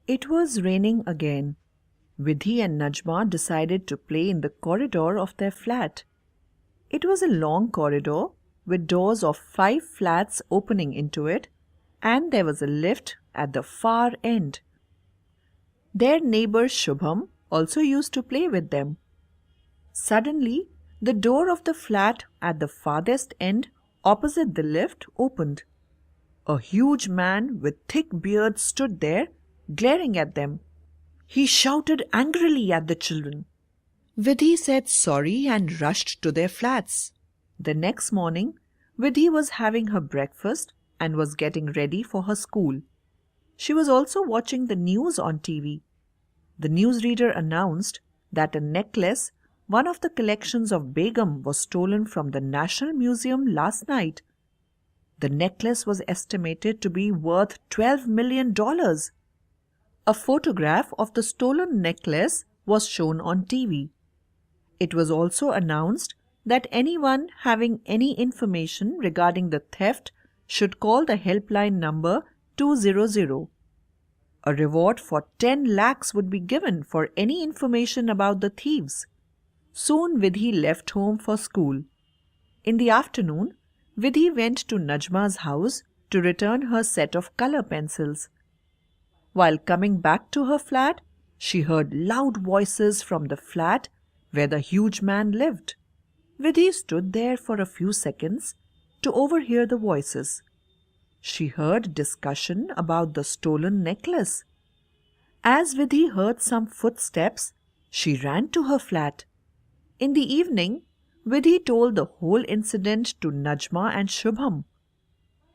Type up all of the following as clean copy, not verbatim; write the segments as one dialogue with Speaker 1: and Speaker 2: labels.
Speaker 1: It was raining again. Vidhi and Najma decided to play in the corridor of their flat. It was a long corridor with doors of 5 flats opening into it, and there was a lift at the far end. Their neighbor Shubham also used to play with them. Suddenly, the door of the flat at the farthest end opposite the lift opened. A huge man with thick beard stood there, glaring at them. He shouted angrily at the children. Vidhi said sorry and rushed to their flats. The next morning, Vidhi was having her breakfast and was getting ready for her school. She was also watching the news on TV. The newsreader announced that a necklace, one of the collections of Begum, was stolen from the National Museum last night. The necklace was estimated to be worth $12 million. A photograph of the stolen necklace was shown on TV. It was also announced that anyone having any information regarding the theft should call the helpline number 200. A reward for 10 lakhs would be given for any information about the thieves. Soon Vidhi left home for school. In the afternoon, Vidhi went to Najma's house to return her set of color pencils. While coming back to her flat, she heard loud voices from the flat where the huge man lived. Vidhi stood there for a few seconds to overhear the voices. She heard discussion about the stolen necklace. As Vidhi heard some footsteps, she ran to her flat. In the evening, Vidhi told the whole incident to Najma and Shubham.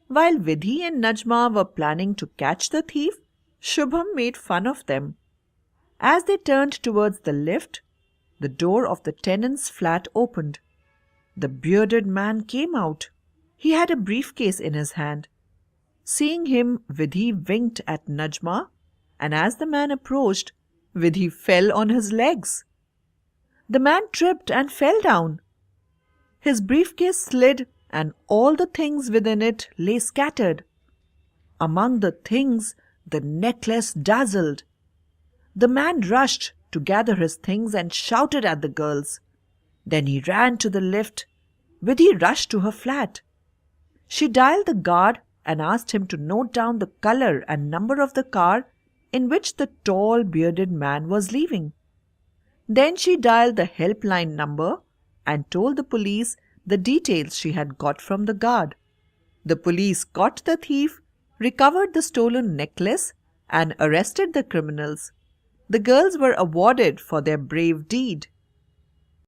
Speaker 1: While Vidhi and Najma were planning to catch the thief, Shubham made fun of them. As they turned towards the lift, the door of the tenant's flat opened. The bearded man came out. He had a briefcase in his hand. Seeing him, Vidhi winked at Najma, and as the man approached, Vidhi fell on his legs. The man tripped and fell down. His briefcase slid, and all the things within it lay scattered. Among the things, the necklace dazzled. The man rushed to gather his things and shouted at the girls. Then he ran to the lift. Vidhi rushed to her flat. She dialed the guard and asked him to note down the color and number of the car in which the tall bearded man was leaving. Then she dialed the helpline number and told the police the details she had got from the guard. The police caught the thief, recovered the stolen necklace, and arrested the criminals. The girls were awarded for their brave deed.